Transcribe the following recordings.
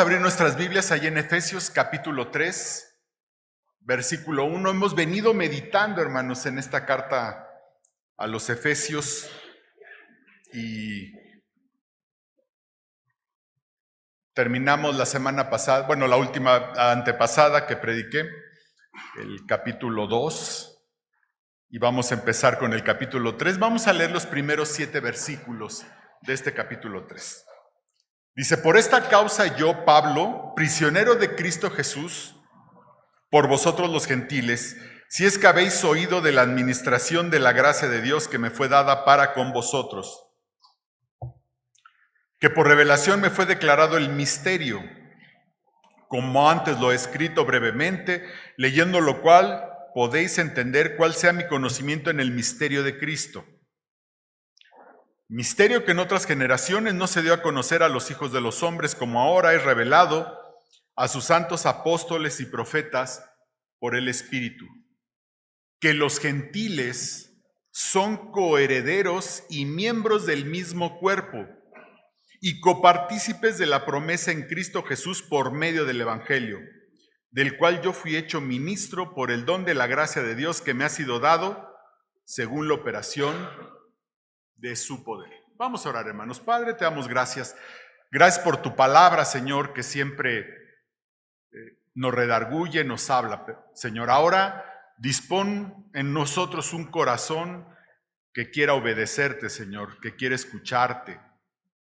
abrir nuestras Biblias allí en Efesios capítulo 3, versículo 1. Hemos venido meditando, hermanos, en esta carta a los Efesios y terminamos la semana pasada, bueno, la última antepasada que prediqué, el capítulo 2, y vamos a empezar con el capítulo 3. Vamos a leer los primeros 7 versículos de este capítulo 3. Dice: por esta causa yo, Pablo, prisionero de Cristo Jesús, por vosotros los gentiles, si es que habéis oído de la administración de la gracia de Dios que me fue dada para con vosotros, que por revelación me fue declarado el misterio, como antes lo he escrito brevemente, leyendo lo cual podéis entender cuál sea mi conocimiento en el misterio de Cristo. Misterio que en otras generaciones no se dio a conocer a los hijos de los hombres, como ahora es revelado a sus santos apóstoles y profetas por el Espíritu, que los gentiles son coherederos y miembros del mismo cuerpo y copartícipes de la promesa en Cristo Jesús por medio del Evangelio, del cual yo fui hecho ministro por el don de la gracia de Dios que me ha sido dado según la operación de su poder. Vamos a orar, hermanos. Padre, te damos gracias. Gracias por tu palabra, Señor, que siempre nos redarguye, nos habla. Señor, ahora dispón en nosotros un corazón que quiera obedecerte, Señor, que quiera escucharte,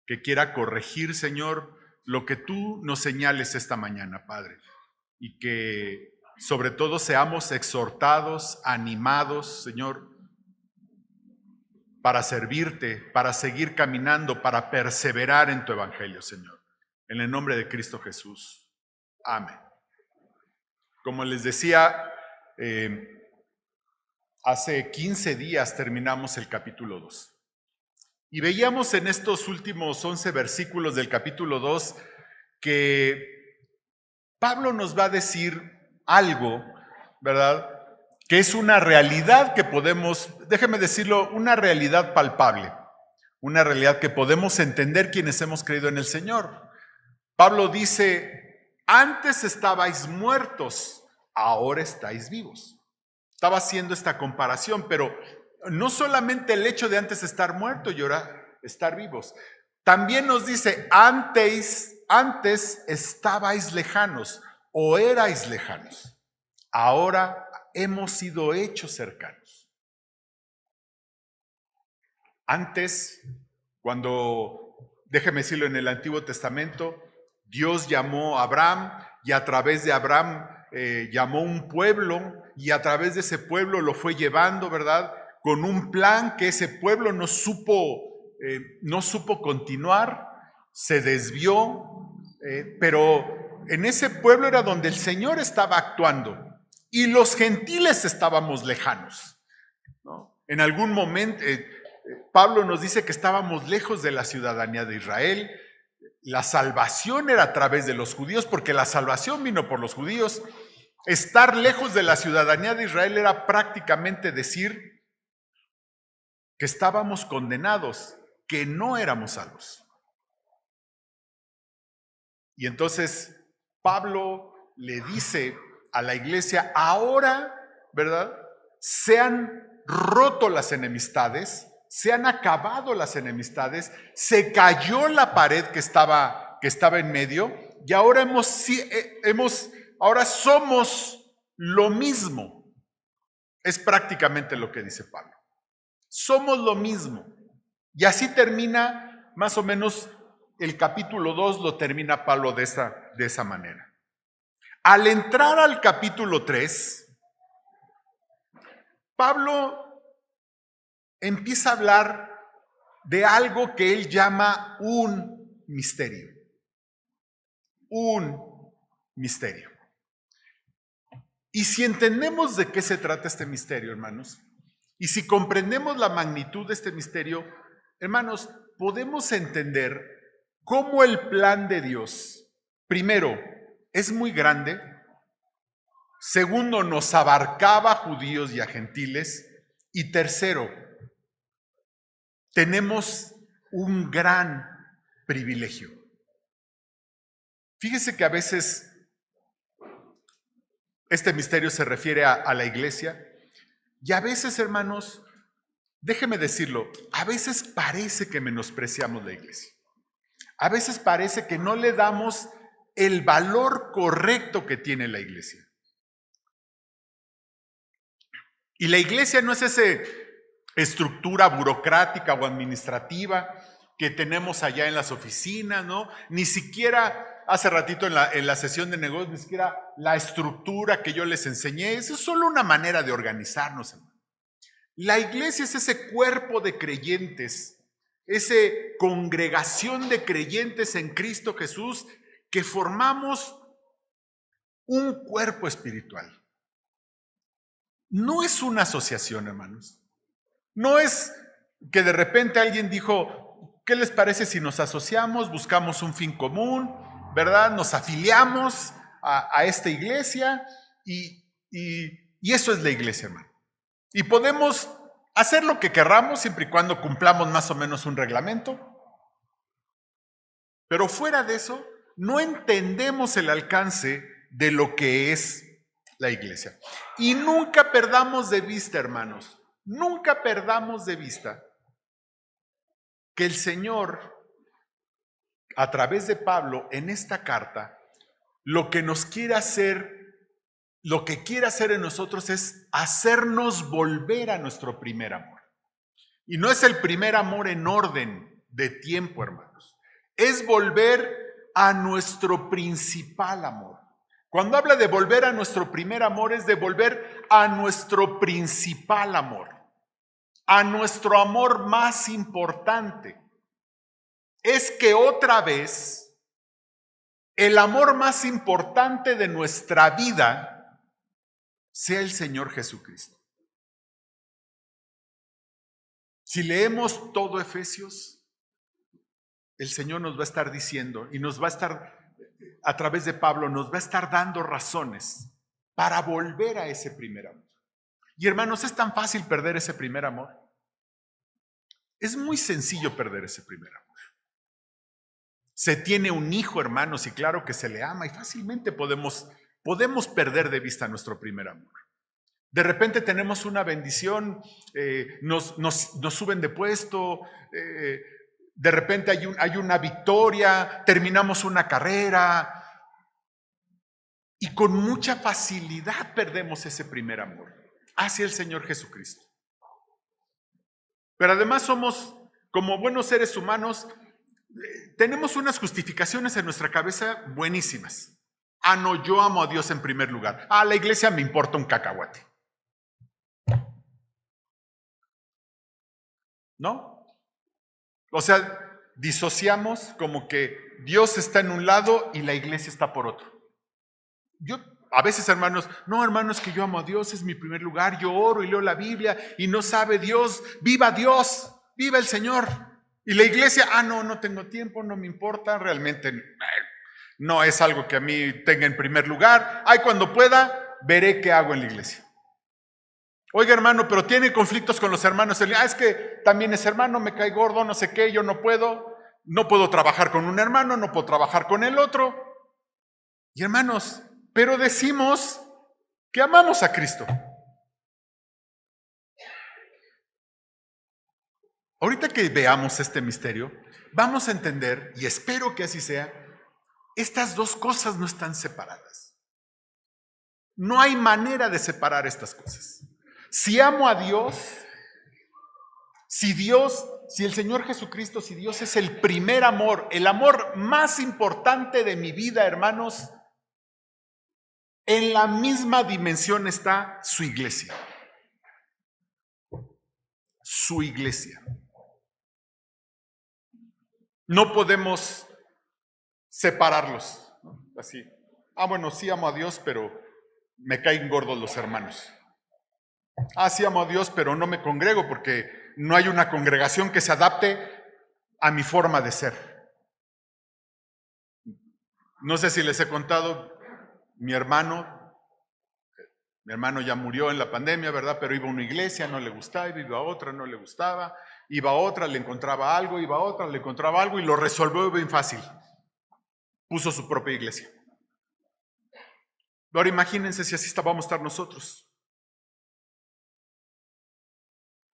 que quiera corregir, Señor, lo que tú nos señales esta mañana, Padre, y que sobre todo seamos exhortados, animados, Señor, para servirte, para seguir caminando, para perseverar en tu evangelio, Señor. En el nombre de Cristo Jesús. Amén. Como les decía, hace 15 días terminamos el capítulo 2. Y veíamos en estos últimos 11 versículos del capítulo 2 que Pablo nos va a decir algo, ¿verdad?, que es una realidad que podemos, déjeme decirlo, una realidad palpable, una realidad que podemos entender quienes hemos creído en el Señor. Pablo dice: antes estabais muertos, ahora estáis vivos. Estaba haciendo esta comparación, pero no solamente el hecho de antes estar muerto y ahora estar vivos. También nos dice: antes estabais lejanos o erais lejanos, ahora hemos sido hechos cercanos. Antes, cuando, déjeme decirlo, en el Antiguo Testamento, Dios llamó a Abraham y a través de Abraham llamó un pueblo y a través de ese pueblo lo fue llevando, ¿verdad?, con un plan que ese pueblo no supo continuar, se desvió, pero en ese pueblo era donde el Señor estaba actuando. Y los gentiles estábamos lejanos, ¿no? En algún momento, Pablo nos dice que estábamos lejos de la ciudadanía de Israel. La salvación era a través de los judíos, porque la salvación vino por los judíos. Estar lejos de la ciudadanía de Israel era prácticamente decir que estábamos condenados, que no éramos salvos. Y entonces Pablo le dice a la iglesia: ahora, ¿verdad?, se han roto las enemistades, se han acabado las enemistades, se cayó la pared que estaba en medio y ahora ahora somos lo mismo. Es prácticamente lo que dice Pablo. Somos lo mismo. Y así termina más o menos el capítulo 2, lo termina Pablo de esa manera. Al entrar al capítulo 3, Pablo empieza a hablar de algo que él llama un misterio. Un misterio. Y si entendemos de qué se trata este misterio, hermanos, y si comprendemos la magnitud de este misterio, hermanos, podemos entender cómo el plan de Dios, primero, es muy grande. Segundo, nos abarcaba a judíos y a gentiles. Y tercero, tenemos un gran privilegio. Fíjese que a veces este misterio se refiere a la iglesia y a veces, hermanos, déjeme decirlo, a veces parece que menospreciamos la iglesia. A veces parece que no le damos el valor correcto que tiene la iglesia. Y la iglesia no es esa estructura burocrática o administrativa que tenemos allá en las oficinas, ¿no? Ni siquiera, hace ratito en la sesión de negocios, ni siquiera la estructura que yo les enseñé. Eso es solo una manera de organizarnos, hermano. La iglesia es ese cuerpo de creyentes, esa congregación de creyentes en Cristo Jesús que formamos un cuerpo espiritual. No es una asociación, hermanos. No es que de repente alguien dijo, ¿qué les parece si nos asociamos, buscamos un fin común, ¿verdad? Nos afiliamos a esta iglesia y eso es la iglesia, hermano. Y podemos hacer lo que querramos siempre y cuando cumplamos más o menos un reglamento. Pero fuera de eso, no entendemos el alcance de lo que es la iglesia. Y nunca perdamos de vista, hermanos, nunca perdamos de vista que el Señor, a través de Pablo, en esta carta, lo que nos quiere hacer, lo que quiere hacer en nosotros es hacernos volver a nuestro primer amor. Y no es el primer amor en orden de tiempo, hermanos. Es volver a nuestro principal amor. Cuando habla de volver a nuestro primer amor, es de volver a nuestro principal amor, a nuestro amor más importante. Es que otra vez el amor más importante de nuestra vida sea el Señor Jesucristo. Si leemos todo Efesios, el Señor nos va a estar diciendo y nos va a estar, a través de Pablo, nos va a estar dando razones para volver a ese primer amor. Y hermanos, es tan fácil perder ese primer amor. Es muy sencillo perder ese primer amor. Se tiene un hijo, hermanos, y claro que se le ama y fácilmente podemos perder de vista nuestro primer amor. De repente tenemos una bendición, nos suben de puesto, de repente hay una victoria, terminamos una carrera y con mucha facilidad perdemos ese primer amor hacia el Señor Jesucristo. Pero además somos, como buenos seres humanos, tenemos unas justificaciones en nuestra cabeza buenísimas. Ah, no, yo amo a Dios en primer lugar. Ah, la iglesia me importa un cacahuate. ¿No? O sea, disociamos como que Dios está en un lado y la iglesia está por otro. A veces, hermanos, no, hermanos, que yo amo a Dios, es mi primer lugar, yo oro y leo la Biblia y no sabe Dios, viva el Señor. Y la iglesia, no tengo tiempo, no me importa, realmente no es algo que a mí tenga en primer lugar. Cuando pueda, veré qué hago en la iglesia. Oiga, hermano, pero tiene conflictos con los hermanos. Es que también es hermano, me cae gordo, no sé qué, yo no puedo trabajar con un hermano, no puedo trabajar con el otro. Y hermanos, pero decimos que amamos a Cristo. Ahorita que veamos este misterio, vamos a entender, y espero que así sea, estas dos cosas no están separadas. No hay manera de separar estas cosas. Si amo a Dios, si el Señor Jesucristo, si Dios es el primer amor, el amor más importante de mi vida, hermanos, en la misma dimensión está su iglesia. Su iglesia. No podemos separarlos, ¿no? Así. Bueno, sí amo a Dios, pero me caen gordos los hermanos. Sí amo a Dios, pero no me congrego porque no hay una congregación que se adapte a mi forma de ser. No sé si les he contado, mi hermano ya murió en la pandemia, ¿verdad? Pero iba a una iglesia, no le gustaba, iba a otra, no le gustaba, iba a otra, le encontraba algo, iba a otra, le encontraba algo y lo resolvió bien fácil. puso su propia iglesia. Ahora imagínense si así vamos a estar nosotros.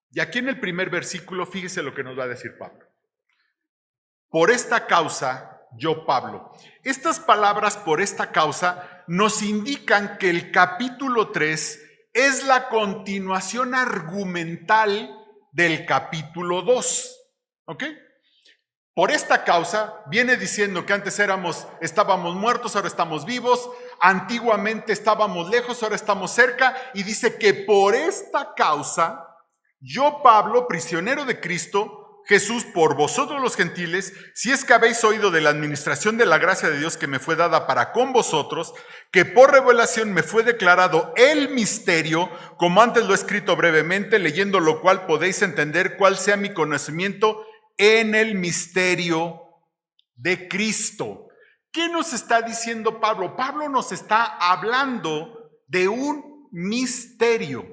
Y aquí en el primer versículo, fíjese lo que nos va a decir Pablo. Por esta causa, yo Pablo. Estas palabras, por esta causa, nos indican que el capítulo 3 es la continuación argumental del capítulo 2. ¿Ok? Por esta causa, viene diciendo que antes estábamos muertos, ahora estamos vivos, antiguamente estábamos lejos, ahora estamos cerca, y dice que por esta causa, yo Pablo, prisionero de Cristo Jesús, por vosotros los gentiles, si es que habéis oído de la administración de la gracia de Dios que me fue dada para con vosotros, que por revelación me fue declarado el misterio, como antes lo he escrito brevemente, leyendo lo cual podéis entender cuál sea mi conocimiento en el misterio de Cristo. ¿Qué nos está diciendo Pablo? Pablo nos está hablando de un misterio.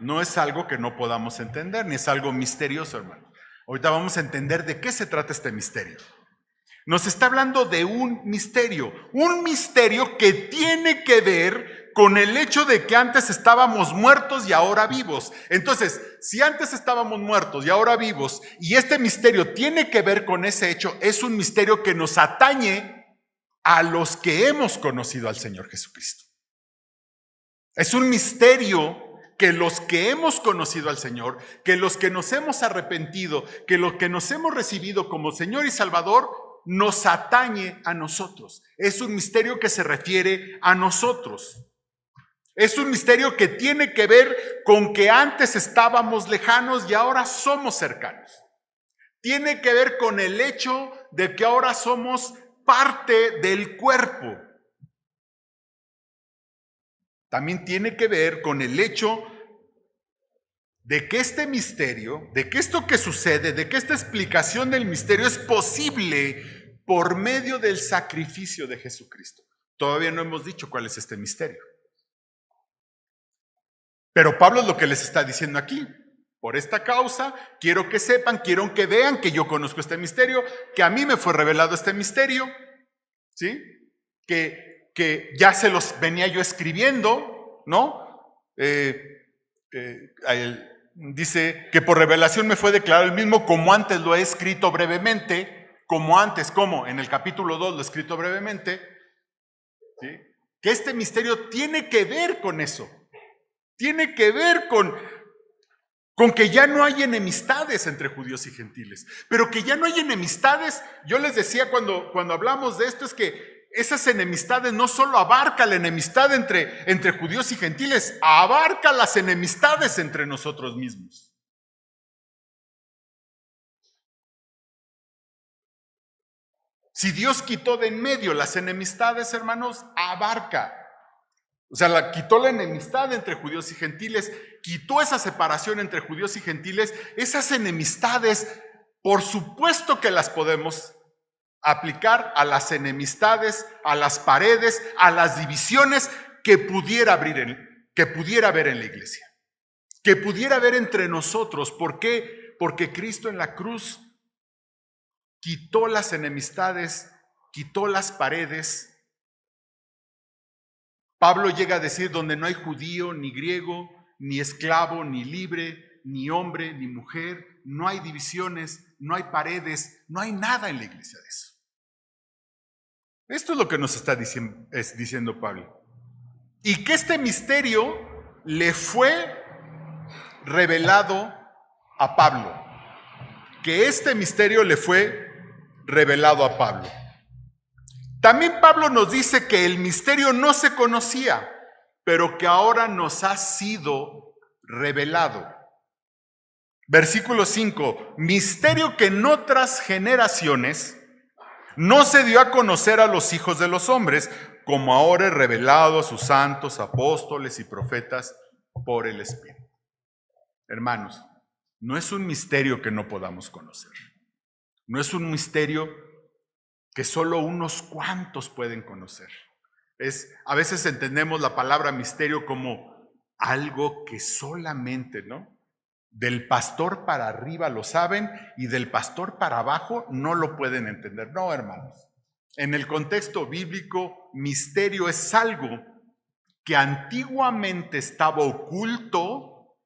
No es algo que no podamos entender, ni es algo misterioso, hermano. Ahorita vamos a entender de qué se trata este misterio. Nos está hablando de un misterio que tiene que ver con el hecho de que antes estábamos muertos y ahora vivos. Entonces, si antes estábamos muertos y ahora vivos, y este misterio tiene que ver con ese hecho, es un misterio que nos atañe a los que hemos conocido al Señor Jesucristo. Es un misterio que los que hemos conocido al Señor, que los que nos hemos arrepentido, que los que nos hemos recibido como Señor y Salvador, nos atañe a nosotros. Es un misterio que se refiere a nosotros. Es un misterio que tiene que ver con que antes estábamos lejanos y ahora somos cercanos. Tiene que ver con el hecho de que ahora somos parte del cuerpo. También tiene que ver con el hecho de que este misterio, de que esto que sucede, de que esta explicación del misterio es posible por medio del sacrificio de Jesucristo. Todavía no hemos dicho cuál es este misterio. Pero Pablo es lo que les está diciendo aquí. Por esta causa, quiero que sepan, quiero que vean que yo conozco este misterio, que a mí me fue revelado este misterio, ¿sí? Que ya se los venía yo escribiendo, ¿no? Dice que por revelación me fue declarado el mismo, como antes lo he escrito brevemente, como en el capítulo 2 lo he escrito brevemente, ¿sí? Que este misterio tiene que ver con eso, tiene que ver con que ya no hay enemistades entre judíos y gentiles, pero que ya no hay enemistades. Yo les decía cuando hablamos de esto, es que esas enemistades no solo abarca la enemistad entre judíos y gentiles, abarca las enemistades entre nosotros mismos. Si Dios quitó de en medio las enemistades, hermanos, abarca. O sea, quitó la enemistad entre judíos y gentiles, quitó esa separación entre judíos y gentiles. Esas enemistades, por supuesto que las podemos aplicar a las enemistades, a las paredes, a las divisiones que pudiera haber en la iglesia, que pudiera haber entre nosotros. ¿Por qué? Porque Cristo en la cruz quitó las enemistades, quitó las paredes. Pablo llega a decir: donde no hay judío, ni griego, ni esclavo, ni libre, ni hombre, ni mujer, no hay divisiones, no hay paredes, no hay nada en la iglesia de eso. Esto es lo que nos está diciendo Pablo. Y que este misterio le fue revelado a Pablo. Que este misterio le fue revelado a Pablo. También Pablo nos dice que el misterio no se conocía, pero que ahora nos ha sido revelado. Versículo 5, misterio que en otras generaciones no se dio a conocer a los hijos de los hombres, como ahora es revelado a sus santos, apóstoles y profetas por el Espíritu. Hermanos, no es un misterio que no podamos conocer. No es un misterio que solo unos cuantos pueden conocer. A veces entendemos la palabra misterio como algo que solamente, ¿no? Del pastor para arriba lo saben y del pastor para abajo no lo pueden entender. No, hermanos. En el contexto bíblico, misterio es algo que antiguamente estaba oculto,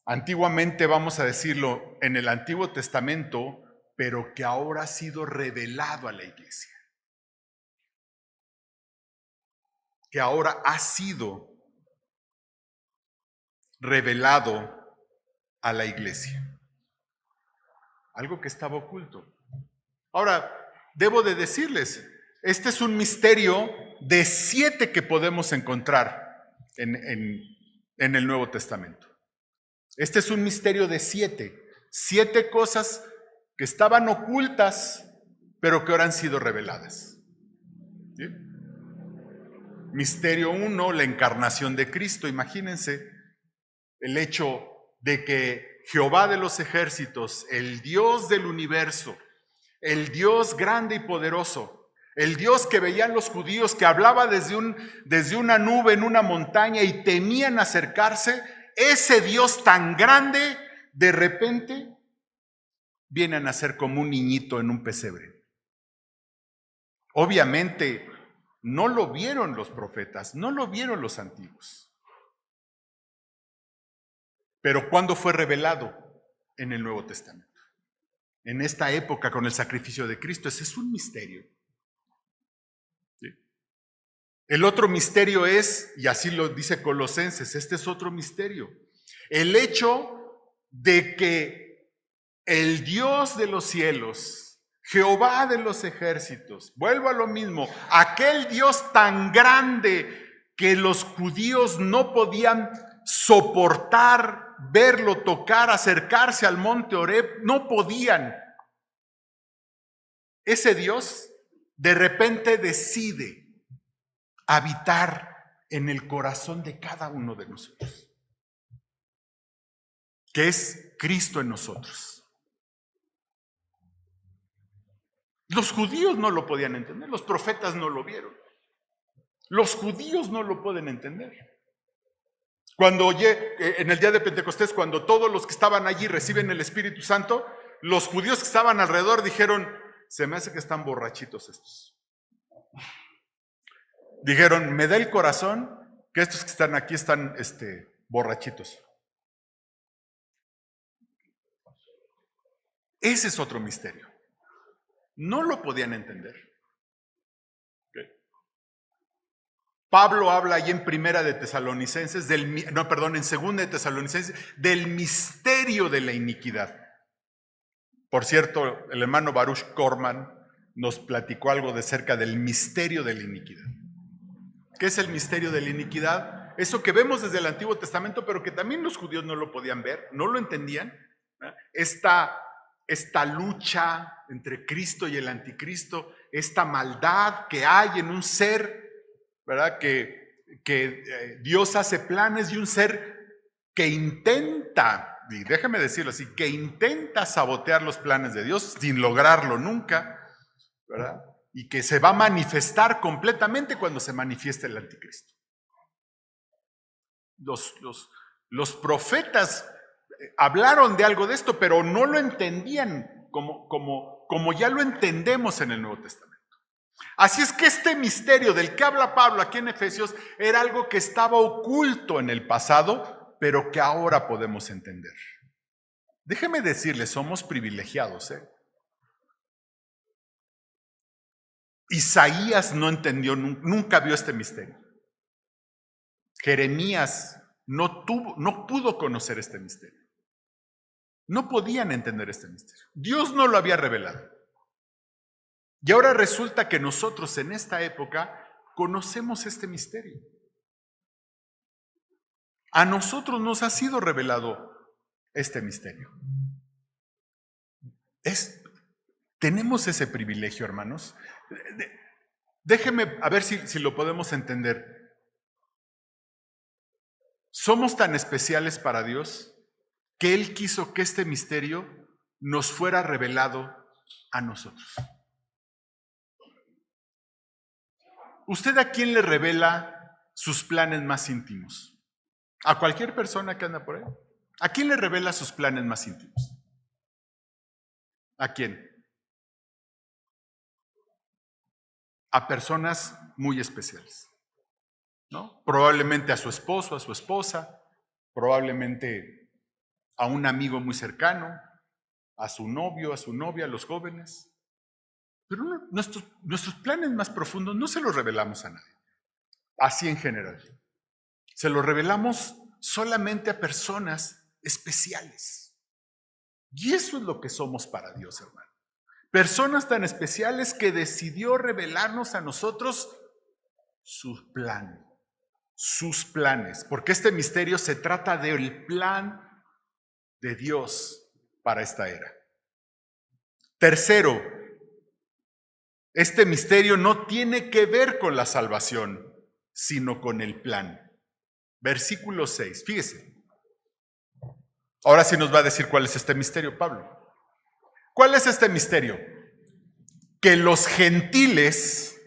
antiguamente vamos a decirlo en el Antiguo Testamento, pero que ahora ha sido revelado a la iglesia. Que ahora ha sido revelado a la iglesia. Algo que estaba oculto. Ahora, debo de decirles, este es un misterio de 7 que podemos encontrar en el Nuevo Testamento. Este es un misterio de 7. 7 cosas que estaban ocultas, pero que ahora han sido reveladas. ¿Sí? Misterio 1, la encarnación de Cristo. Imagínense el hecho de que Jehová de los ejércitos, el Dios del universo, el Dios grande y poderoso, el Dios que veían los judíos, que hablaba desde una nube en una montaña y temían acercarse, ese Dios tan grande, de repente viene a nacer como un niñito en un pesebre. Obviamente no lo vieron los profetas, no lo vieron los antiguos. Pero ¿cuándo fue revelado? En el Nuevo Testamento. En esta época con el sacrificio de Cristo. Ese es un misterio. ¿Sí? El otro misterio es, y así lo dice Colosenses, este es otro misterio. El hecho de que el Dios de los cielos, Jehová de los ejércitos, vuelvo a lo mismo, aquel Dios tan grande que los judíos no podían soportar verlo, tocar, acercarse al monte Horeb, no podían. Ese Dios de repente decide habitar en el corazón de cada uno de nosotros, que es Cristo en nosotros. Los judíos no lo podían entender, los profetas no lo vieron. Los judíos no lo pueden entender. Cuando en el día de Pentecostés, cuando todos los que estaban allí reciben el Espíritu Santo, los judíos que estaban alrededor dijeron, se me hace que están borrachitos estos. Dijeron, me da el corazón que estos que están aquí están borrachitos. Ese es otro misterio. No lo podían entender. Pablo habla ahí en Primera de Tesalonicenses, en Segunda de Tesalonicenses, del misterio de la iniquidad. Por cierto, el hermano Baruch Korman nos platicó algo de cerca del misterio de la iniquidad. ¿Qué es el misterio de la iniquidad? Eso que vemos desde el Antiguo Testamento, pero que también los judíos no lo podían ver, no lo entendían. Esta lucha entre Cristo y el anticristo, esta maldad que hay en un ser, ¿verdad? Que Dios hace planes y un ser que intenta, y déjame decirlo así, que intenta sabotear los planes de Dios sin lograrlo nunca, ¿verdad? Y que se va a manifestar completamente cuando se manifieste el anticristo. Los profetas hablaron de algo de esto, pero no lo entendían como ya lo entendemos en el Nuevo Testamento. Así es que este misterio del que habla Pablo aquí en Efesios era algo que estaba oculto en el pasado, pero que ahora podemos entender. Déjeme decirles, somos privilegiados, Isaías no entendió, nunca vio este misterio. Jeremías no pudo conocer este misterio. No podían entender este misterio. Dios no lo había revelado. Y ahora resulta que nosotros en esta época conocemos este misterio. A nosotros nos ha sido revelado este misterio. Tenemos ese privilegio, hermanos. Déjenme a ver si lo podemos entender. Somos tan especiales para Dios que Él quiso que este misterio nos fuera revelado a nosotros. ¿Usted a quién le revela sus planes más íntimos? ¿A cualquier persona que anda por ahí? ¿A quién le revela sus planes más íntimos? ¿A quién? A personas muy especiales, ¿no? Probablemente a su esposo, a su esposa, probablemente a un amigo muy cercano, a su novio, a su novia, a los jóvenes. Pero nuestros planes más profundos no se los revelamos a nadie, así en general. Se los revelamos solamente a personas especiales. Y eso es lo que somos para Dios, hermano. Personas tan especiales que decidió revelarnos a nosotros su plan, sus planes, porque este misterio se trata del plan de Dios para esta era. Tercero, este misterio no tiene que ver con la salvación, sino con el plan. Versículo 6, fíjese. Ahora sí nos va a decir cuál es este misterio, Pablo. ¿Cuál es este misterio? Que los gentiles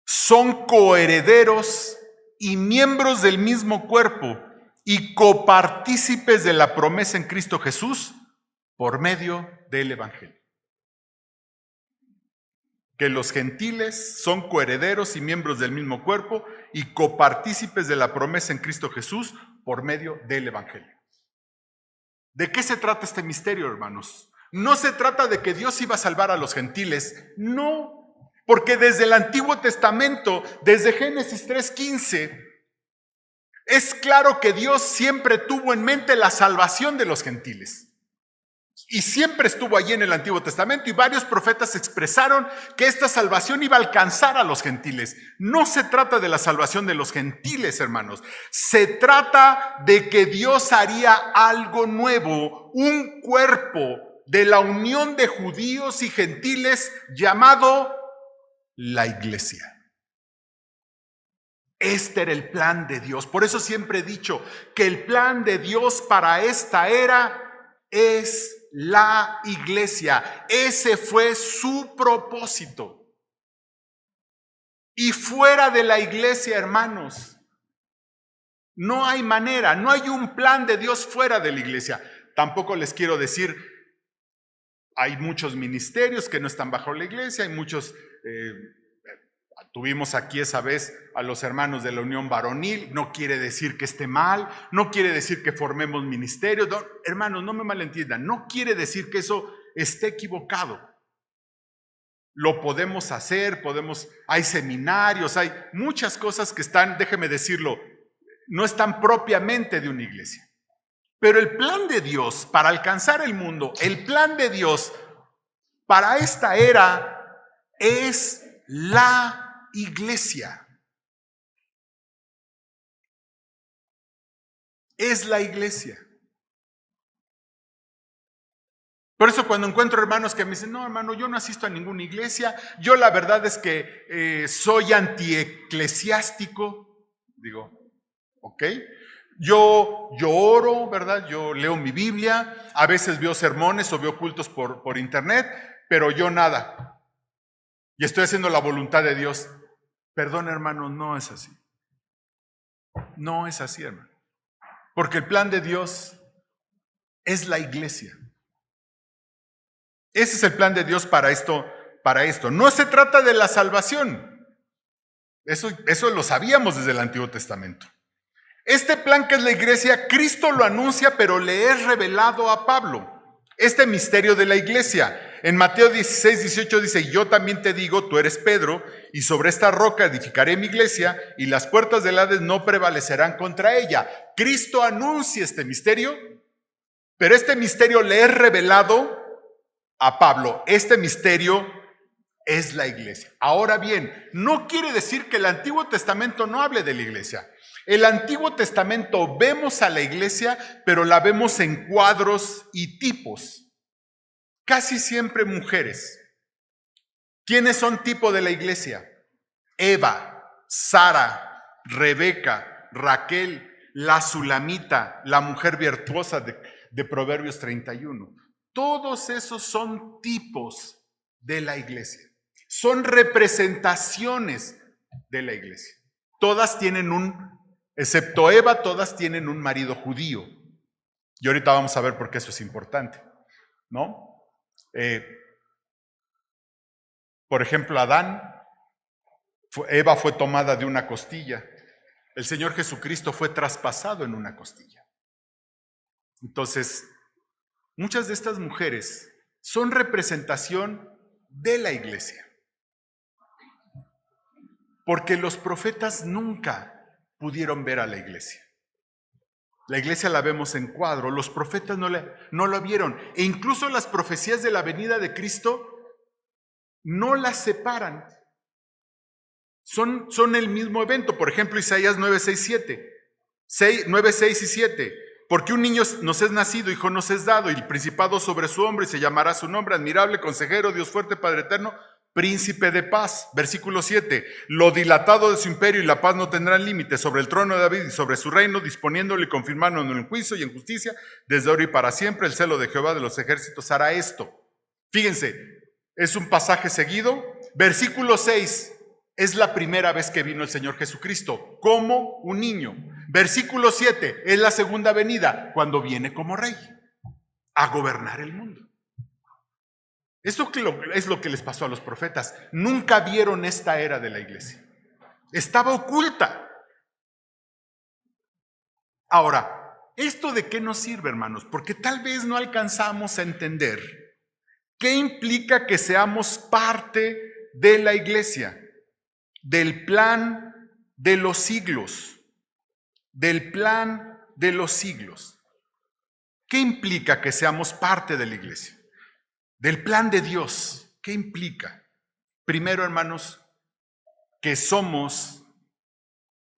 son coherederos y miembros del mismo cuerpo y copartícipes de la promesa en Cristo Jesús por medio del Evangelio. Que los gentiles son coherederos y miembros del mismo cuerpo y copartícipes de la promesa en Cristo Jesús por medio del Evangelio. ¿De qué se trata este misterio, hermanos? No se trata de que Dios iba a salvar a los gentiles, no, porque desde el Antiguo Testamento, desde Génesis 3:15, es claro que Dios siempre tuvo en mente la salvación de los gentiles. Y siempre estuvo allí en el Antiguo Testamento y varios profetas expresaron que esta salvación iba a alcanzar a los gentiles. No se trata de la salvación de los gentiles, hermanos. Se trata de que Dios haría algo nuevo, un cuerpo de la unión de judíos y gentiles llamado la iglesia. Este era el plan de Dios. Por eso siempre he dicho que el plan de Dios para esta era es la iglesia. Ese fue su propósito. Y fuera de la iglesia, hermanos, no hay manera, no hay un plan de Dios fuera de la iglesia. Tampoco les quiero decir, hay muchos ministerios que no están bajo la iglesia, hay muchos... Tuvimos aquí esa vez a los hermanos de la Unión Varonil, no quiere decir que esté mal, no quiere decir que formemos ministerios, no, hermanos, no me malentiendan, no quiere decir que eso esté equivocado. Lo podemos hacer, hay seminarios, hay muchas cosas que están, déjeme decirlo, no están propiamente de una iglesia. Pero el plan de Dios para alcanzar el mundo, el plan de Dios para esta era es la iglesia. Es la iglesia. Por eso cuando encuentro hermanos que me dicen, no hermano, yo no asisto a ninguna iglesia, yo la verdad es que soy antieclesiástico, digo, ok, yo oro, ¿verdad? Yo leo mi Biblia, a veces veo sermones o veo cultos por internet, pero yo nada. Y estoy haciendo la voluntad de Dios. Perdón, hermano, no es así. No es así, hermano. Porque el plan de Dios es la iglesia. Ese es el plan de Dios para esto. No se trata de la salvación. Eso lo sabíamos desde el Antiguo Testamento. Este plan que es la iglesia, Cristo lo anuncia, pero le es revelado a Pablo. Este misterio de la iglesia. En Mateo 16:18 dice, yo también te digo, tú eres Pedro, y sobre esta roca edificaré mi iglesia, y las puertas del Hades no prevalecerán contra ella. Cristo anuncia este misterio, pero este misterio le es revelado a Pablo. Este misterio es la iglesia. Ahora bien, no quiere decir que el Antiguo Testamento no hable de la iglesia. El Antiguo Testamento vemos a la iglesia, pero la vemos en cuadros y tipos. Casi siempre mujeres. ¿Quiénes son tipo de la iglesia? Eva, Sara, Rebeca, Raquel, la Sulamita, la mujer virtuosa de Proverbios 31. Todos esos son tipos de la iglesia. Son representaciones de la iglesia. Todas tienen excepto Eva, todas tienen un marido judío. Y ahorita vamos a ver por qué eso es importante, ¿no? Por ejemplo, Eva fue tomada de una costilla. El Señor Jesucristo fue traspasado en una costilla. Entonces, muchas de estas mujeres son representación de la iglesia. Porque los profetas nunca pudieron ver a la iglesia. La iglesia la vemos en cuadro, los profetas no la vieron. E incluso las profecías de la venida de Cristo no las separan. Son el mismo evento. Por ejemplo, Isaías 9, 6 y 7. Porque un niño nos es nacido, hijo nos es dado, y el principado sobre su hombro, y se llamará su nombre, admirable, consejero, Dios fuerte, Padre eterno, príncipe de paz. Versículo 7. Lo dilatado de su imperio y la paz no tendrán límite sobre el trono de David y sobre su reino, disponiéndolo y confirmándolo en juicio y en justicia, desde ahora y para siempre. El celo de Jehová de los ejércitos hará esto. Fíjense, es un pasaje seguido. Versículo 6. Es la primera vez que vino el Señor Jesucristo como un niño. Versículo 7, es la segunda venida, cuando viene como rey a gobernar el mundo. Esto es lo que les pasó a los profetas. Nunca vieron esta era de la iglesia. Estaba oculta. Ahora, ¿esto de qué nos sirve, hermanos? Porque tal vez no alcanzamos a entender qué implica que seamos parte de la iglesia, del plan de los siglos. Del plan de los siglos. ¿Qué implica que seamos parte de la iglesia? Del plan de Dios. ¿Qué implica? Primero, hermanos, que somos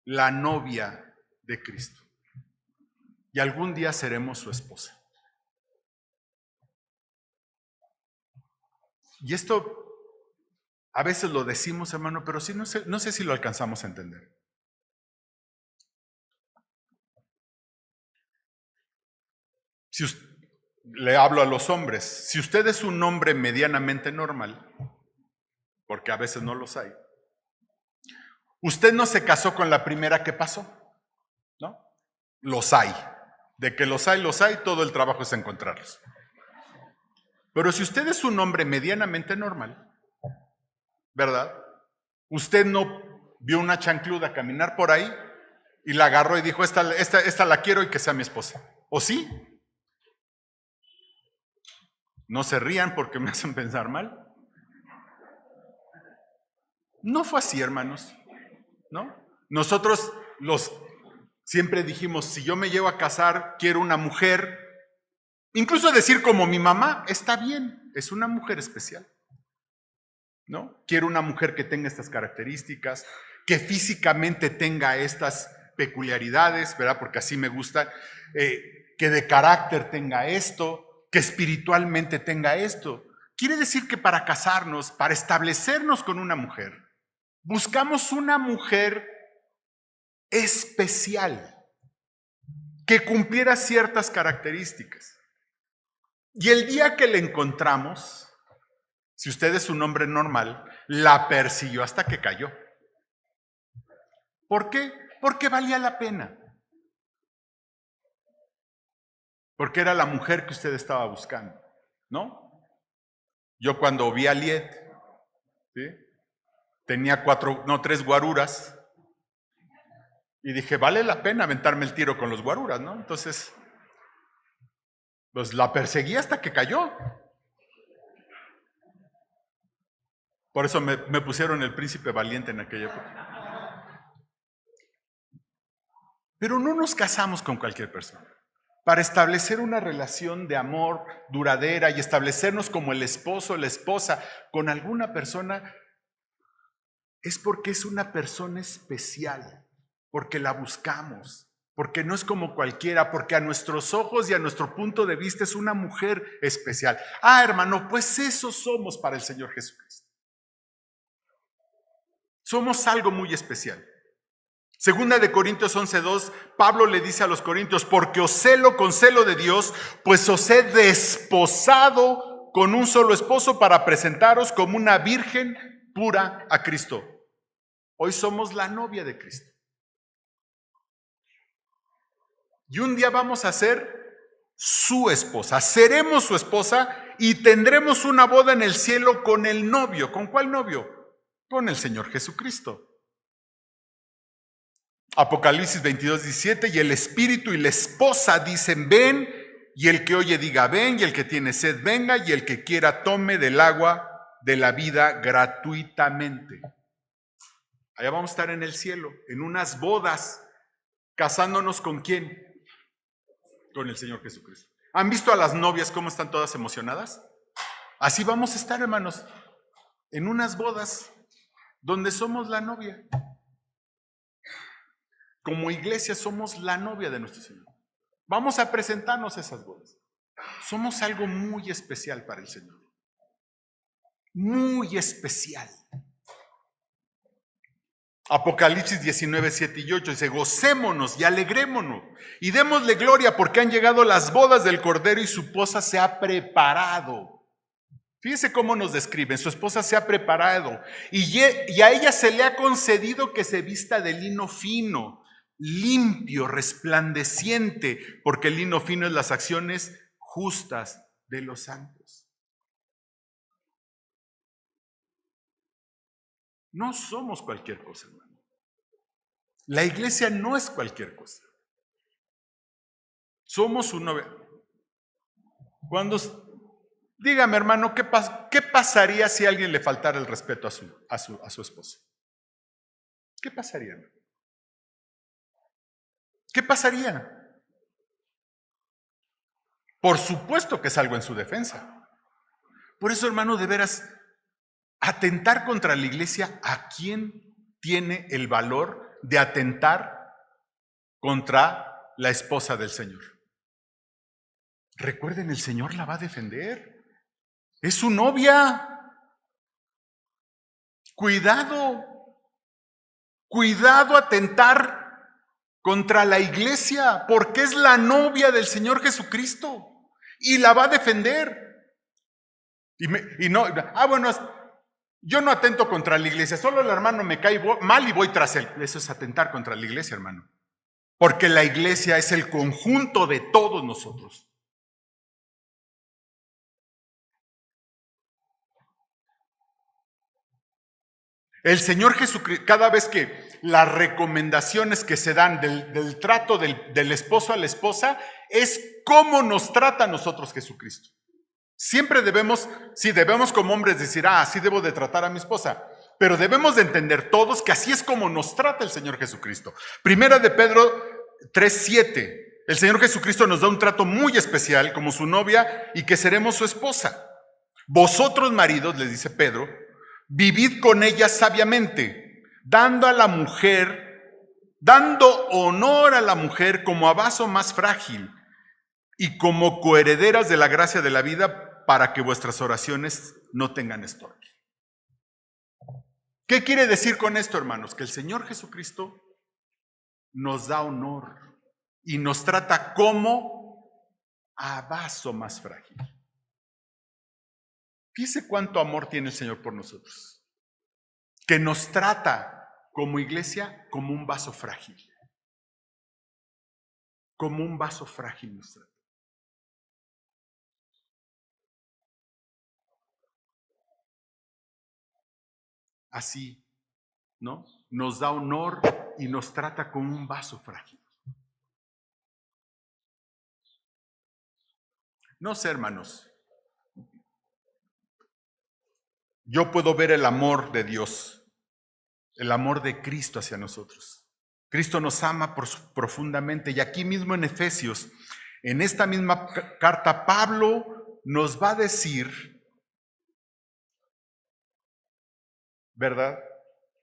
la novia de Cristo. Y algún día seremos su esposa. Y esto a veces lo decimos, hermano, pero sí no sé si lo alcanzamos a entender. Le hablo a los hombres, si usted es un hombre medianamente normal, porque a veces no los hay, usted no se casó con la primera que pasó, ¿no? Los hay. De que los hay, todo el trabajo es encontrarlos. Pero si usted es un hombre medianamente normal, ¿verdad? Usted no vio una chancluda caminar por ahí y la agarró y dijo, esta la quiero y que sea mi esposa. ¿O sí? No se rían porque me hacen pensar mal. No fue así, hermanos, ¿no? Nosotros siempre dijimos, si yo me llevo a casar, quiero una mujer, incluso decir como mi mamá, está bien, es una mujer especial, ¿no? Quiero una mujer que tenga estas características, que físicamente tenga estas peculiaridades, ¿verdad? Porque así me gusta, que de carácter tenga esto, que espiritualmente tenga esto. Quiere decir que para casarnos, para establecernos con una mujer, buscamos una mujer especial, que cumpliera ciertas características. Y el día que la encontramos, si usted es un hombre normal, la persiguió hasta que cayó. ¿Por qué? Porque valía la pena. Porque era la mujer que usted estaba buscando, ¿no? Yo cuando vi a Liet, ¿sí? Tenía 3 guaruras, y dije, vale la pena aventarme el tiro con los guaruras, ¿no? Entonces, pues la perseguí hasta que cayó. Por eso me pusieron el príncipe valiente en aquella época. Pero no nos casamos con cualquier persona. Para establecer una relación de amor duradera y establecernos como el esposo o la esposa con alguna persona, es porque es una persona especial, porque la buscamos, porque no es como cualquiera, porque a nuestros ojos y a nuestro punto de vista es una mujer especial. Ah, hermano, pues eso somos para el Señor Jesucristo. Somos algo muy especial. Segunda de Corintios 11:2, Pablo le dice a los corintios, porque os celo con celo de Dios, pues os he desposado con un solo esposo para presentaros como una virgen pura a Cristo. Hoy somos la novia de Cristo. Y un día vamos a ser su esposa, seremos su esposa y tendremos una boda en el cielo con el novio. ¿Con cuál novio? Con el Señor Jesucristo. Apocalipsis 22:17, y el espíritu y la esposa dicen ven, y el que oye diga ven, y el que tiene sed venga, y el que quiera tome del agua de la vida gratuitamente. Allá vamos a estar en el cielo, en unas bodas, casándonos ¿con quién? Con el Señor Jesucristo. ¿Han visto a las novias cómo están todas emocionadas? Así vamos a estar, hermanos, en unas bodas donde somos la novia. Como iglesia somos la novia de nuestro Señor. Vamos a presentarnos a esas bodas. Somos algo muy especial para el Señor. Muy especial. Apocalipsis 19:7-8 dice, gocémonos y alegrémonos y démosle gloria porque han llegado las bodas del Cordero y su esposa se ha preparado. Fíjese cómo nos describen, su esposa se ha preparado y a ella se le ha concedido que se vista de lino fino, limpio, resplandeciente, porque el lino fino es las acciones justas de los santos. No somos cualquier cosa, hermano. La iglesia no es cualquier cosa. Somos un novio. Dígame, hermano, ¿qué pasaría si a alguien le faltara el respeto a su esposa? ¿Qué pasaría, hermano? ¿Qué pasaría? Por supuesto que salgo en su defensa. Por eso, hermano, de veras, atentar contra la iglesia, ¿a quién tiene el valor de atentar contra la esposa del Señor? Recuerden, el Señor la va a defender. Es su novia. Cuidado atentar contra la iglesia, porque es la novia del Señor Jesucristo y la va a defender. Bueno, yo no atento contra la iglesia, solo el hermano me cae mal y voy tras él. Eso es atentar contra la iglesia, hermano. Porque la iglesia es el conjunto de todos nosotros. El Señor Jesucristo, cada vez que las recomendaciones que se dan del trato del esposo a la esposa, es cómo nos trata a nosotros Jesucristo. Siempre debemos como hombres decir, así debo de tratar a mi esposa. Pero debemos de entender todos que así es como nos trata el Señor Jesucristo. Primera de Pedro 3:7. El Señor Jesucristo nos da un trato muy especial como su novia y que seremos su esposa. Vosotros, maridos, les dice Pedro, vivid con ella sabiamente, dando honor a la mujer como a vaso más frágil y como coherederas de la gracia de la vida para que vuestras oraciones no tengan estorbo. ¿Qué quiere decir con esto, hermanos? Que el Señor Jesucristo nos da honor y nos trata como a vaso más frágil. Fíjese cuánto amor tiene el Señor por nosotros, que nos trata como iglesia como un vaso frágil. Como un vaso frágil nos trata. Así, ¿no? Nos da honor y nos trata como un vaso frágil. No sé, hermanos. Yo puedo ver el amor de Dios, el amor de Cristo hacia nosotros. Cristo nos ama profundamente y aquí mismo en Efesios, en esta misma carta, Pablo nos va a decir, ¿verdad?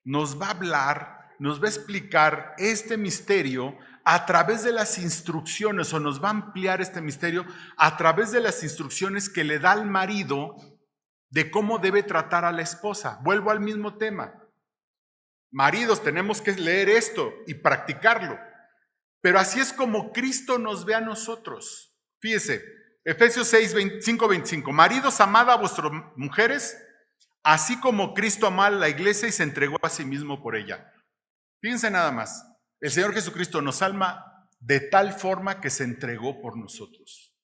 Nos va a hablar, nos va a explicar este misterio a través de las instrucciones, o nos va a ampliar este misterio a través de las instrucciones que le da al marido de cómo debe tratar a la esposa. Vuelvo al mismo tema. Maridos, tenemos que leer esto y practicarlo. Pero así es como Cristo nos ve a nosotros. Fíjese, Efesios 5:25. Maridos, amad a vuestras mujeres, así como Cristo amó a la iglesia y se entregó a sí mismo por ella. Fíjense nada más. El Señor Jesucristo nos ama de tal forma que se entregó por nosotros.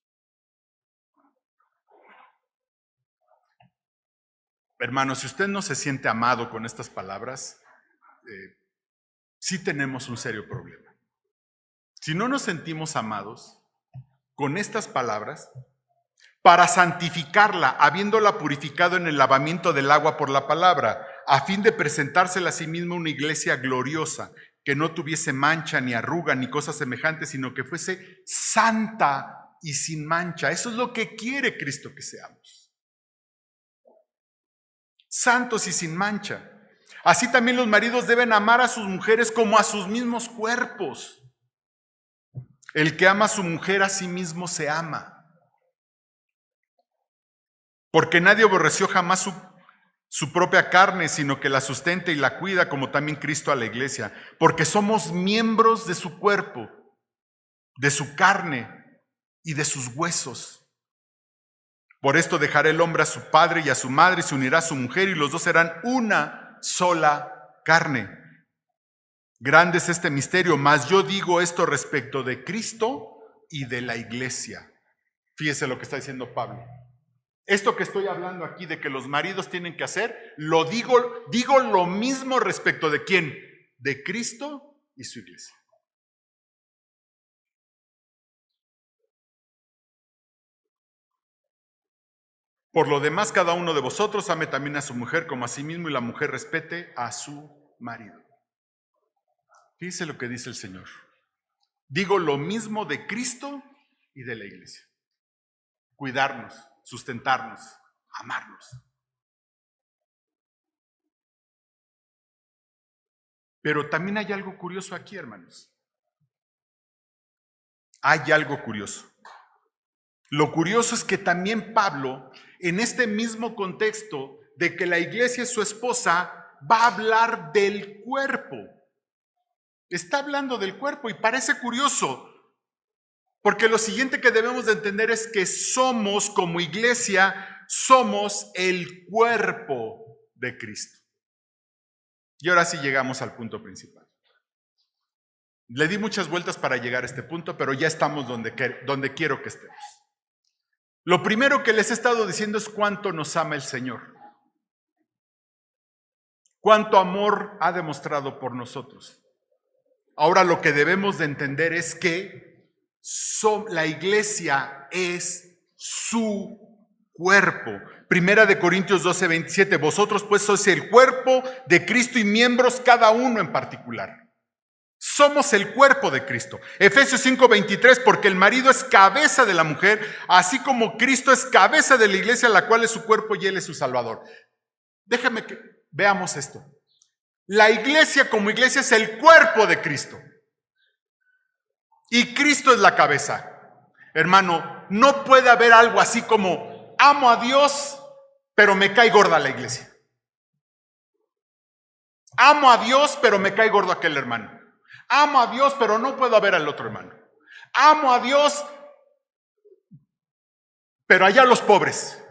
Hermano, si usted no se siente amado con estas palabras, sí tenemos un serio problema. Si no nos sentimos amados con estas palabras, para santificarla, habiéndola purificado en el lavamiento del agua por la palabra, a fin de presentársela a sí misma una iglesia gloriosa, que no tuviese mancha, ni arruga, ni cosas semejantes, sino que fuese santa y sin mancha. Eso es lo que quiere Cristo que seamos. Santos y sin mancha. Así también los maridos deben amar a sus mujeres como a sus mismos cuerpos. El que ama a su mujer a sí mismo se ama. Porque nadie aborreció jamás su propia carne, sino que la sustenta y la cuida, como también Cristo a la iglesia. Porque somos miembros de su cuerpo, de su carne y de sus huesos. Por esto dejará el hombre a su padre y a su madre, y se unirá a su mujer, y los dos serán una sola carne. Grande es este misterio, mas yo digo esto respecto de Cristo y de la iglesia. Fíjese lo que está diciendo Pablo. Esto que estoy hablando aquí de que los maridos tienen que hacer, lo digo lo mismo respecto de ¿quién? De Cristo y su iglesia. Por lo demás, cada uno de vosotros ame también a su mujer como a sí mismo, y la mujer respete a su marido. Fíjese lo que dice el Señor. Digo lo mismo de Cristo y de la iglesia. Cuidarnos, sustentarnos, amarnos. Pero también hay algo curioso aquí, hermanos. Hay algo curioso. Lo curioso es que también Pablo, en este mismo contexto de que la iglesia es su esposa, va a hablar del cuerpo. Está hablando del cuerpo y parece curioso, porque lo siguiente que debemos de entender es que somos, como iglesia, somos el cuerpo de Cristo. Y ahora sí llegamos al punto principal. Le di muchas vueltas para llegar a este punto, pero ya estamos donde quiero que estemos. Lo primero que les he estado diciendo es cuánto nos ama el Señor. Cuánto amor ha demostrado por nosotros. Ahora lo que debemos de entender es que la iglesia es su cuerpo. Primera de Corintios 12:27. Vosotros pues sois el cuerpo de Cristo y miembros cada uno en particular. Somos el cuerpo de Cristo. Efesios 5:23, porque el marido es cabeza de la mujer, así como Cristo es cabeza de la iglesia, la cual es su cuerpo y él es su salvador. Déjame que veamos esto. La iglesia como iglesia es el cuerpo de Cristo. Y Cristo es la cabeza. Hermano, no puede haber algo así como amo a Dios, pero me cae gorda la iglesia. Amo a Dios, pero me cae gordo aquel hermano. Amo a Dios, pero no puedo ver al otro hermano. Amo a Dios, pero allá los pobres.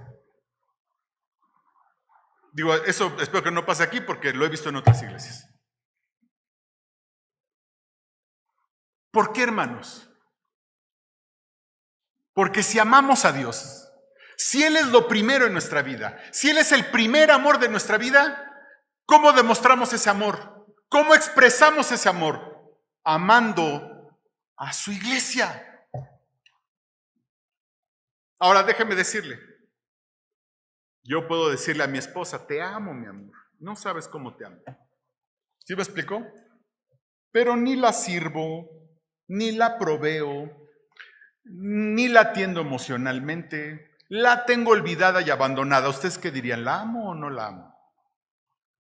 Digo, eso espero que no pase aquí porque lo he visto en otras iglesias. ¿Por qué, hermanos? Porque si amamos a Dios, si Él es lo primero en nuestra vida, si Él es el primer amor de nuestra vida, ¿cómo demostramos ese amor? ¿Cómo expresamos ese amor? Amando a su iglesia. Ahora déjeme decirle, yo puedo decirle a mi esposa, te amo, mi amor, no sabes cómo te amo. ¿Sí me explicó? Pero ni la sirvo, ni la proveo, ni la atiendo emocionalmente, la tengo olvidada y abandonada. ¿Ustedes qué dirían? ¿La amo o no la amo?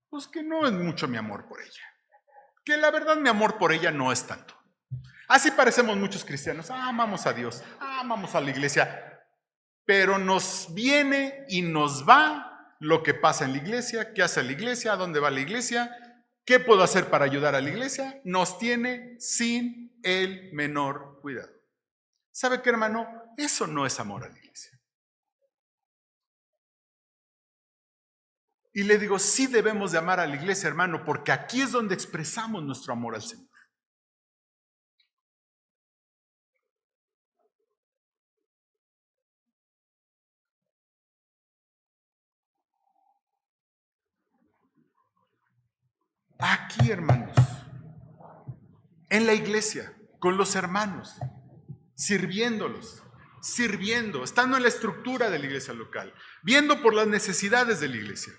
Pues que no es mucho mi amor por ella. Que la verdad mi amor por ella no es tanto. Así parecemos muchos cristianos. Amamos a Dios, amamos a la iglesia, pero nos viene y nos va lo que pasa en la iglesia, qué hace la iglesia, a dónde va la iglesia, qué puedo hacer para ayudar a la iglesia. Nos tiene sin el menor cuidado. ¿Sabe qué, hermano? Eso no es amor a la iglesia. Y le digo, sí debemos de amar a la iglesia, hermano, porque aquí es donde expresamos nuestro amor al Señor. Aquí, hermanos, en la iglesia, con los hermanos, sirviéndolos, estando en la estructura de la iglesia local, viendo por las necesidades de la iglesia,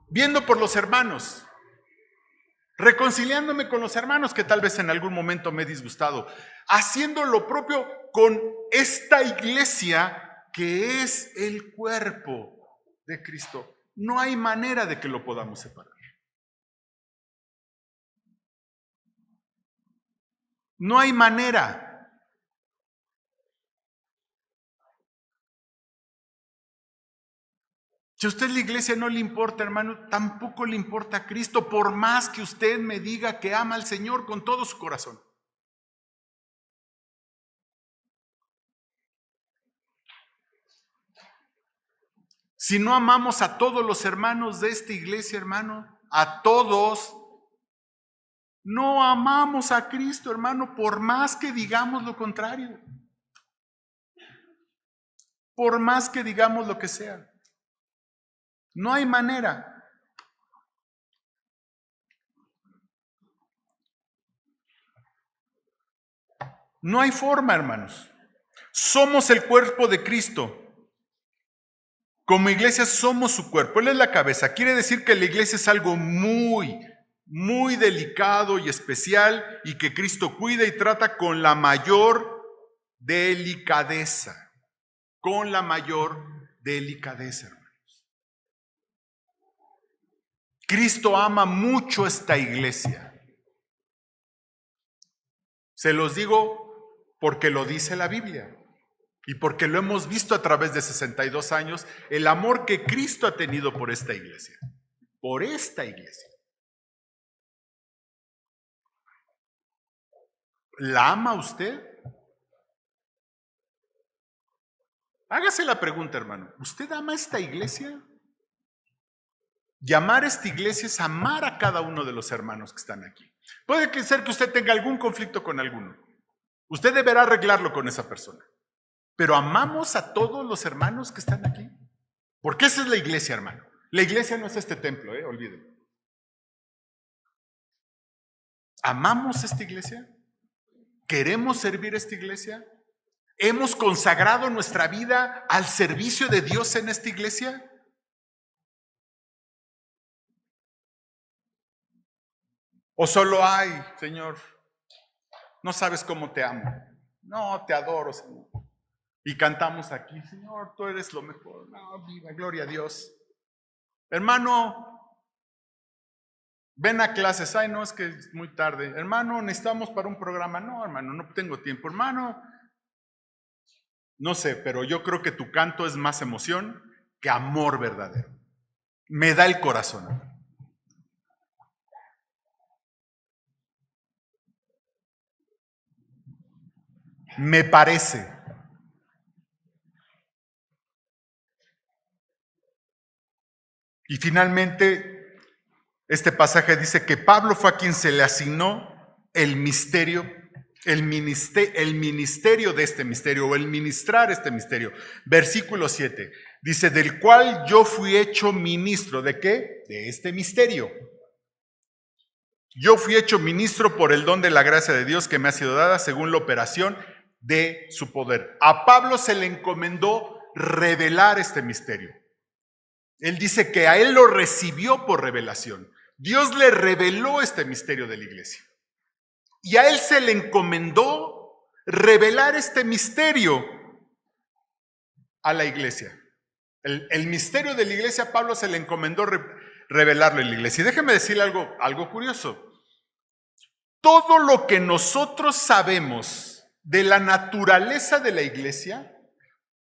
viendo por los hermanos, reconciliándome con los hermanos que tal vez en algún momento me he disgustado, haciendo lo propio con esta iglesia que es el cuerpo de Cristo. No hay manera de que lo podamos separar. No hay manera. Si a usted la iglesia no le importa, hermano, tampoco le importa a Cristo, por más que usted me diga que ama al Señor con todo su corazón. Si no amamos a todos los hermanos de esta iglesia, hermano, a todos, no amamos a Cristo, hermano, por más que digamos lo contrario. Por más que digamos lo que sea. No hay manera. No hay forma, hermanos. Somos el cuerpo de Cristo. Como iglesia somos su cuerpo. Él es la cabeza. Quiere decir que la iglesia es algo muy, muy delicado y especial y que Cristo cuida y trata con la mayor delicadeza. Con la mayor delicadeza, hermanos. Cristo ama mucho esta iglesia. Se los digo porque lo dice la Biblia y porque lo hemos visto a través de 62 años, el amor que Cristo ha tenido por esta iglesia. Por esta iglesia. ¿La ama usted? Hágase la pregunta, hermano. ¿Usted ama esta iglesia? Llamar a esta iglesia es amar a cada uno de los hermanos que están aquí. Puede ser que usted tenga algún conflicto con alguno. Usted deberá arreglarlo con esa persona. Pero amamos a todos los hermanos que están aquí. Porque esa es la iglesia, hermano. La iglesia no es este templo, olvídenlo. ¿Amamos esta iglesia? ¿Queremos servir a esta iglesia? ¿Hemos consagrado nuestra vida al servicio de Dios en esta iglesia? ¿O solo hay, Señor, no sabes cómo te amo? No, te adoro, Señor. Y cantamos aquí, Señor, tú eres lo mejor. No, viva, gloria a Dios. Hermano, ven a clases. Ay, no, es que es muy tarde. Hermano, necesitamos para un programa. No, hermano, no tengo tiempo. Hermano, no sé, pero yo creo que tu canto es más emoción que amor verdadero. Me da el corazón. Me parece. Y finalmente, este pasaje dice que Pablo fue a quien se le asignó el ministerio de este misterio, o el ministrar este misterio. Versículo 7, dice, del cual yo fui hecho ministro. ¿De qué? De este misterio. Yo fui hecho ministro por el don de la gracia de Dios que me ha sido dada según la operación de su poder. A Pablo se le encomendó revelar este misterio. Él dice que a él lo recibió por revelación. Dios le reveló este misterio de la iglesia. Y a él se le encomendó revelar este misterio a la iglesia. El misterio de la iglesia, a Pablo se le encomendó revelarlo en la iglesia. Y déjeme decirle algo curioso. Todo lo que nosotros sabemos de la naturaleza de la iglesia,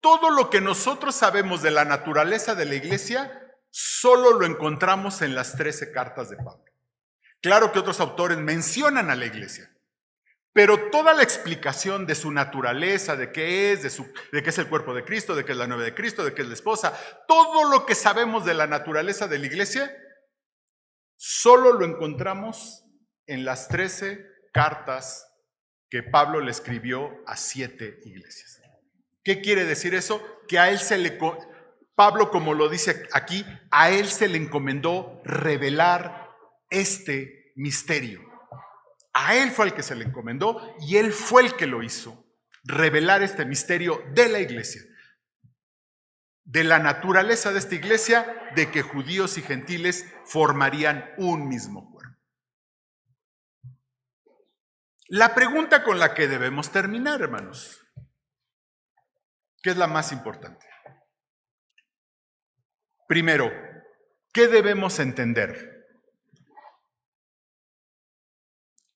todo lo que nosotros sabemos de la naturaleza de la iglesia, solo lo encontramos en las 13 cartas de Pablo. Claro que otros autores mencionan a la iglesia, pero toda la explicación de su naturaleza, de qué es, de qué es el cuerpo de Cristo, de qué es la novia de Cristo, de qué es la esposa, todo lo que sabemos de la naturaleza de la iglesia, solo lo encontramos en las 13 cartas que Pablo le escribió a 7 iglesias. ¿Qué quiere decir eso? Que a él Pablo, como lo dice aquí, a él se le encomendó revelar este misterio. A Él fue el que se le encomendó y Él fue el que lo hizo, revelar este misterio de la iglesia, de la naturaleza de esta iglesia, de que judíos y gentiles formarían un mismo cuerpo. La pregunta con la que debemos terminar, hermanos, que es la más importante. Primero, ¿qué debemos entender?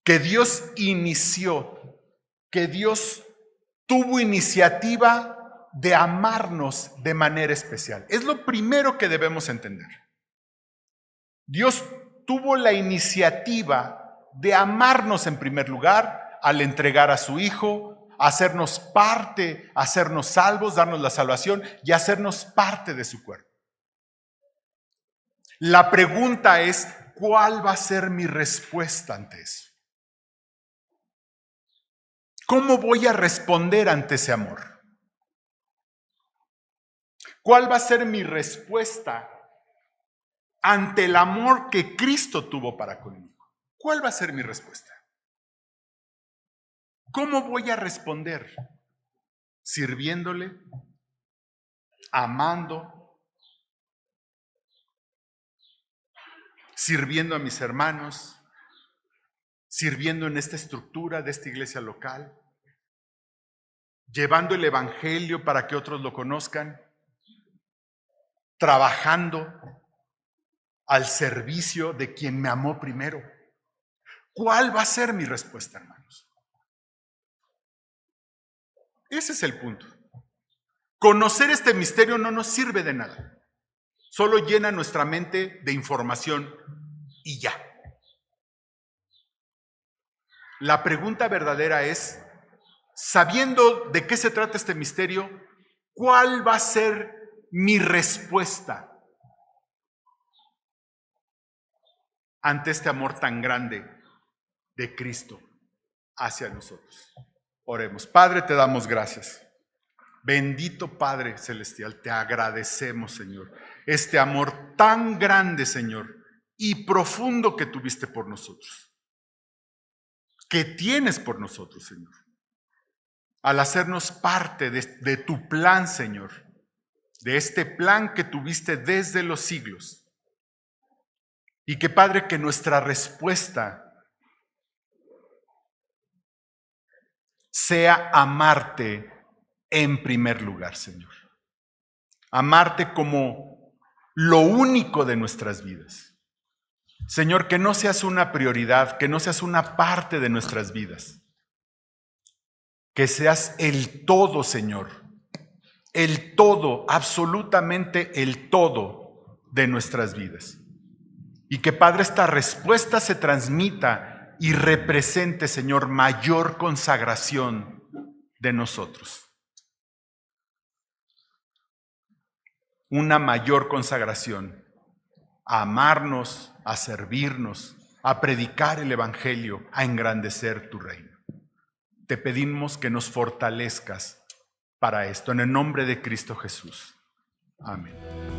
Que Dios inició, que Dios tuvo iniciativa de amarnos de manera especial. Es lo primero que debemos entender. Dios tuvo la iniciativa de amarnos en primer lugar al entregar a su Hijo, hacernos parte, hacernos salvos, darnos la salvación y hacernos parte de su cuerpo. La pregunta es, ¿cuál va a ser mi respuesta ante eso? ¿Cómo voy a responder ante ese amor? ¿Cuál va a ser mi respuesta ante el amor que Cristo tuvo para conmigo? ¿Cuál va a ser mi respuesta? ¿Cómo voy a responder? ¿Sirviéndole? ¿Amando? ¿Sirviendo a mis hermanos? ¿Sirviendo en esta estructura de esta iglesia local? ¿Llevando el evangelio para que otros lo conozcan? ¿Trabajando al servicio de quien me amó primero? ¿Cuál va a ser mi respuesta, hermanos? Ese es el punto. Conocer este misterio no nos sirve de nada. Solo llena nuestra mente de información y ya. La pregunta verdadera es, sabiendo de qué se trata este misterio, ¿cuál va a ser mi respuesta ante este amor tan grande de Cristo hacia nosotros? Oremos. Padre, te damos gracias. Bendito Padre Celestial, te agradecemos, Señor, este amor tan grande, Señor, y profundo que tuviste por nosotros, que tienes por nosotros, Señor, al hacernos parte de tu plan, Señor, de este plan que tuviste desde los siglos. Y que, Padre, que nuestra respuesta sea amarte en primer lugar, Señor. Amarte como lo único de nuestras vidas. Señor, que no seas una prioridad, que no seas una parte de nuestras vidas. Que seas el todo, Señor. El todo, absolutamente el todo de nuestras vidas. Y que, Padre, esta respuesta se transmita y represente, Señor, mayor consagración de nosotros. Una mayor consagración a amarnos, a servirnos, a predicar el evangelio, a engrandecer tu reino. Te pedimos que nos fortalezcas para esto, en el nombre de Cristo Jesús. Amén.